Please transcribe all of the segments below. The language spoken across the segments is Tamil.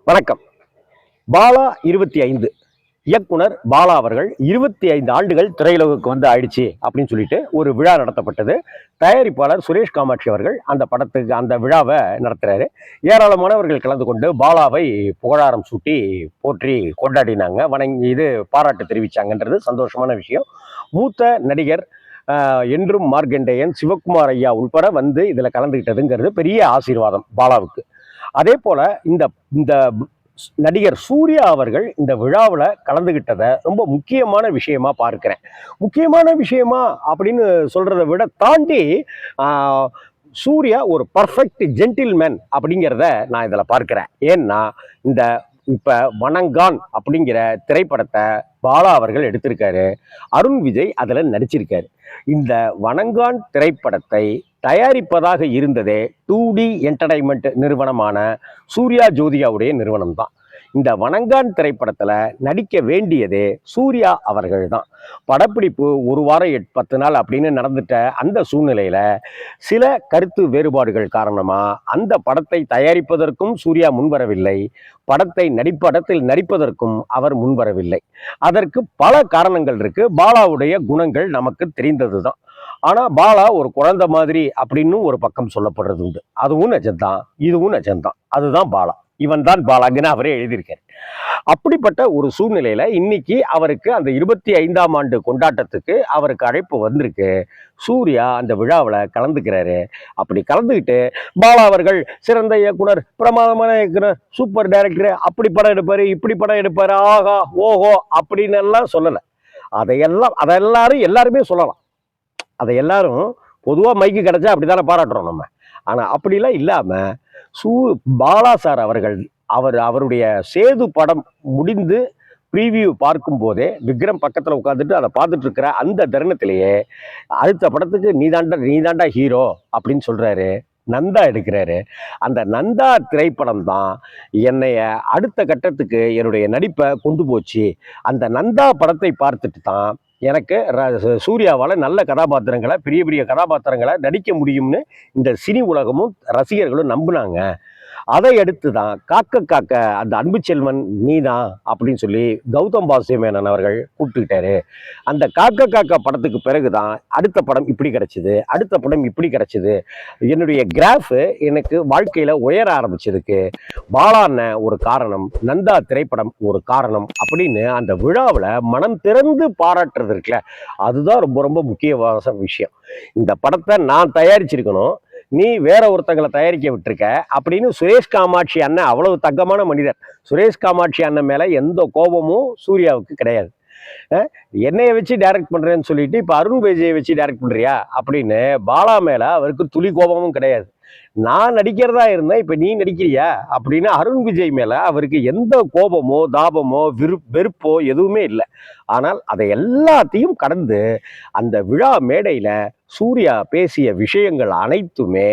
வணக்கம். பாலா 25 இயக்குனர் பாலா அவர்கள் 25 ஆண்டுகள் திரையுலகுக்கு வந்து ஆயிடுச்சு அப்படின்னு சொல்லிட்டு ஒரு விழா நடத்தப்பட்டது. தயாரிப்பாளர் சுரேஷ் காமாட்சி அவர்கள் அந்த விழாவை நடத்துறாரு. ஏராளமானவர்கள் கலந்து கொண்டு பாலாவை புகழாரம் சூட்டி போற்றி கொண்டாடினாங்க, வணங்கி பாராட்டு தெரிவிச்சாங்கன்றது சந்தோஷமான விஷயம். மூத்த நடிகர் என்றும் மார்க்கண்டேயன், சிவகுமார் ஐயா உள்பட வந்து இதுல கலந்துகிட்டதுங்கிறது பெரிய ஆசீர்வாதம் பாலாவுக்கு. அதே போல இந்த இந்த நடிகர் சூர்யா அவர்கள் இந்த விழாவில் கலந்துகிட்டதை ரொம்ப முக்கியமான விஷயமா பார்க்கிறேன். முக்கியமான விஷயமா அப்படின்னு சொல்றதை விட தாண்டி சூர்யா ஒரு பர்ஃபெக்ட் ஜென்டில்மேன் அப்படிங்கிறத நான் இதில் பார்க்கிறேன். ஏன்னா இந்த இப்ப வணங்கான் அப்படிங்கிற திரைப்படத்தை பாலா அவர்கள் எடுத்திருக்காரு. அருண் விஜய் அதுல நடிச்சிருக்காரு. இந்த வணங்கான் திரைப்படத்தை தயாரிப்பதாக இருந்ததே 2D என்டர்டைன்மெண்ட் நிறுவனமான சூர்யா ஜோதிகாவுடைய நிறுவனம் தான். இந்த வணங்கான் திரைப்படத்துல நடிக்க வேண்டியதே சூர்யா அவர்கள் தான். படப்பிடிப்பு 1 வாரம் 10 நாள் அப்படின்னு நடந்துட்ட அந்த சூழ்நிலையில சில கருத்து வேறுபாடுகள் காரணமா அந்த படத்தை தயாரிப்பதற்கும் சூர்யா முன்வரவில்லை, படத்தில் நடிப்பதற்கும் அவர் முன்வரவில்லை. அதற்கு பல காரணங்கள் இருக்கு. பாலாவுடைய குணங்கள் நமக்கு தெரிந்ததுதான். ஆனா பாலா ஒரு குழந்தை மாதிரி அப்படின்னு ஒரு பக்கம் சொல்லப்படுறது உண்டு. அதுவும் நிஜம்தான், இதுவும் நிஜம்தான். அதுதான் பாலா. இவன் தான் பாலாங்கன்னு அவரே எழுதியிருக்காரு. அப்படிப்பட்ட ஒரு சூழ்நிலையில இன்னைக்கு அவருக்கு அந்த 25ஆம் ஆண்டு கொண்டாட்டத்துக்கு அவருக்கு அழைப்பு வந்திருக்கு. சூர்யா அந்த விழாவில் கலந்துக்கிறாரு. அப்படி கலந்துக்கிட்டு பாலா அவர்கள் சிறந்த இயக்குனர், பிரமாதமான இயக்குனர், சூப்பர் டைரக்டர், அப்படி படம் எடுப்பாரு, இப்படி படம் எடுப்பாரு, ஆஹா ஓஹோ அப்படின்னு எல்லாம் சொல்லலை. எல்லாருமே சொல்லலாம். அதை எல்லாரும் பொதுவாக மைக்கு கிடைச்சா அப்படித்தானே பாராட்டுறோம் நம்ம. ஆனால் அப்படிலாம் இல்லாமல் பாலா சார் அவர்கள் அவருடைய சேது படம் முடிந்து ப்ரீவியூ பார்க்கும் போதே விக்ரம் பக்கத்தில் உட்காந்துட்டு அதை பார்த்துட்டு இருக்கிற அந்த தருணத்திலேயே அடுத்த படத்துக்கு நீதாண்டா ஹீரோ அப்படின்னு சொல்றாரு. நந்தா எடுக்கிறாரு. அந்த நந்தா திரைப்படம் தான் என்னைய அடுத்த கட்டத்துக்கு என்னுடைய நடிப்பை கொண்டு போச்சு. அந்த நந்தா படத்தை பார்த்துட்டு தான் எனக்கு சூர்யாவால் நல்ல கதாபாத்திரங்களை, பெரிய பெரிய கதாபாத்திரங்களை நடிக்க முடியும்னு இந்த சினி உலகமும் ரசிகர்களும் நம்பினாங்க. அதை எடுத்து தான் காக்க அந்த அன்பு செல்வன் நீதான் அப்படின்னு சொல்லி கௌதம் வாசுதேவன் அவர்கள் கூப்பிட்டுக்கிட்டாரு. அந்த காக்க படத்துக்கு பிறகுதான் அடுத்த படம் இப்படி கிடைச்சிது, அடுத்த படம் இப்படி கிடைச்சிது. என்னுடைய கிராஃப் எனக்கு வாழ்க்கையில உயர ஆரம்பிச்சதுக்கு பாலான ஒரு காரணம், நந்தா திரைப்படம் ஒரு காரணம் அப்படின்னு அந்த விழாவில் மனம் திறந்து பாராட்டுறது இருக்குல்ல, அதுதான் ரொம்ப ரொம்ப முக்கியமான விஷயம். இந்த படத்தை நான் தயாரிச்சிருக்கணும், நீ வேற ஒருத்தங்களை தயாரிக்க விட்டுருக்க அப்படின்னு சுரேஷ் காமாட்சி அண்ணன் அவ்வளவு தங்கமான மனிதர். சுரேஷ் காமாட்சி அண்ணன் மேல எந்த கோபமும் சூர்யாவுக்கு கிடையாது. என்னைய வச்சு டைரக்ட் பண்றேன்னு சொல்லிட்டு இப்ப அருண் விஜயை வச்சு டைரக்ட் பண்றியா அப்படின்னு பாலா மேல அவருக்கு துளி கோபமும் கிடையாது. நான் நடிக்கிறதா இருந்தேன், இப்ப நீ நடிக்கிறியா அப்படின்னு அருண் விஜய் மேல அவருக்கு எந்த கோபமோ தாபமோ வெறுப்போ எதுவுமே இல்லை. ஆனால் அதை எல்லாத்தையும் கடந்து அந்த விழா மேடையில சூர்யா பேசிய விஷயங்கள் அனைத்துமே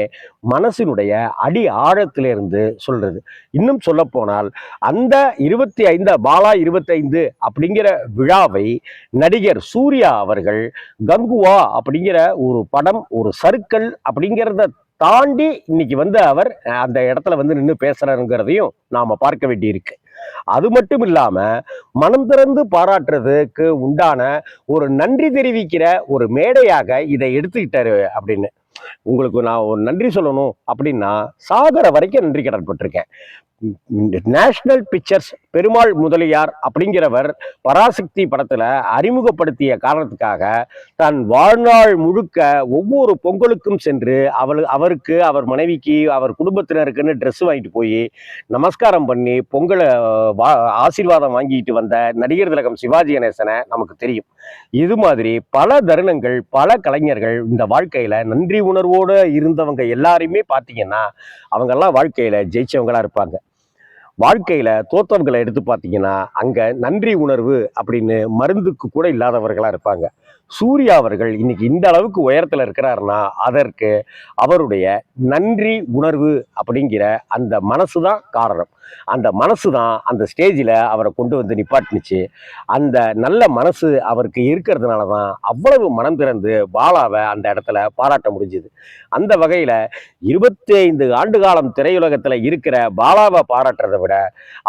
மனசினுடைய அடி ஆழத்திலிருந்து சொல்றது. இன்னும் சொல்ல போனால் அந்த 25 பாலா 25 அப்படிங்கிற விழாவை நடிகர் சூர்யா அவர்கள் கங்குவா அப்படிங்கிற ஒரு படம், ஒரு சர்க்கிள் அப்படிங்கிறத தாண்டி இன்னைக்கு வந்து அவர் அந்த இடத்துல வந்து நின்று பேசுறாருங்கிறதையும் நாம பார்க்க வேண்டி இருக்கு. அது மட்டும் இல்லாம மனம் திறந்து பாராட்டுறதுக்கு உண்டான ஒரு நன்றி தெரிவிக்கிற ஒரு மேடையாக இதை எடுத்துக்கிட்டாரு அப்படின்னு. உங்களுக்கு நான் ஒரு நன்றி சொல்லணும் அப்படின்னா சாகர வரைக்கும் நன்றி கடன்பட்டிருக்கேன். நேஷனல் பிக்சர்ஸ் பெருமாள் முதலியார் அப்படிங்கிறவர் பராசக்தி படத்துல அறிமுகப்படுத்திய காரணத்துக்காக தன் வாழ்நாள் முழுக்க ஒவ்வொரு பொங்கலுக்கும் சென்று அவருக்கு, அவர் மனைவிக்கு, அவர் குடும்பத்தினருக்குன்னு ட்ரெஸ் வாங்கிட்டு போய் நமஸ்காரம் பண்ணி பொங்கலை ஆசீர்வாதம் வாங்கிட்டு வந்த நடிகர் திலகம் சிவாஜி கணேசனை நமக்கு தெரியும். இது மாதிரி பல தருணங்கள், பல கலைஞர்கள் இந்த வாழ்க்கையில நன்றி உணர்வோடு இருந்தவங்க எல்லாருமே பார்த்தீங்கன்னா அவங்கெல்லாம் வாழ்க்கையில ஜெயிச்சவங்களா இருப்பாங்க. வாழ்க்கையில தோத்தவர்களை எடுத்து பார்த்தீங்கன்னா அங்க நன்றி உணர்வு அப்படின்னு மருந்துக்கு கூட இல்லாதவர்களா இருப்பாங்க. சூர்யா அவர்கள் இன்னைக்கு இந்த அளவுக்கு உயரத்தில் இருக்கிறாருன்னா அதற்கு அவருடைய நன்றி உணர்வு அப்படிங்கிற அந்த மனசு தான் காரணம். அந்த மனசு தான் அந்த ஸ்டேஜில் அவரை கொண்டு வந்து நிப்பாட்டுனுச்சு. அந்த நல்ல மனசு அவருக்கு இருக்கிறதுனால தான் அவ்வளவு மனம் திறந்து பாலாவை அந்த இடத்துல பாராட்ட முடிஞ்சுது. அந்த வகையில் 25 ஆண்டு காலம் திரையுலகத்தில் இருக்கிற பாலாவை பாராட்டுறதை விட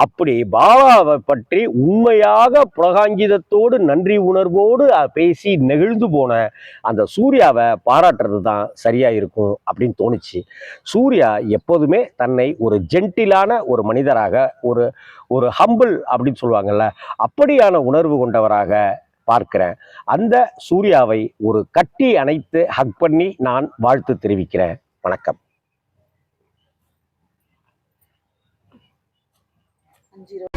அப்படி பாலாவை பற்றி உண்மையாக புலகாங்கிதத்தோடு நன்றி உணர்வோடு பேசி நெகிழ்ந்து போன அந்த சூர்யாவை பாராட்டுறது தான் சரியா இருக்கும் அப்படின்னு தோணுச்சு. சூர்யா எப்போதுமே தன்னை ஒரு ஜென்டிலான ஒரு மனிதராக, ஒரு ஒரு ஹம்பிள் அப்படின்னு சொல்லுவாங்கல்ல, அப்படியான உணர்வு கொண்டவராக பார்க்கிறேன். அந்த சூர்யாவை ஒரு கட்டி அணைத்து ஹக் பண்ணி நான் வாழ்த்து தெரிவிக்கிறேன். வணக்கம். 5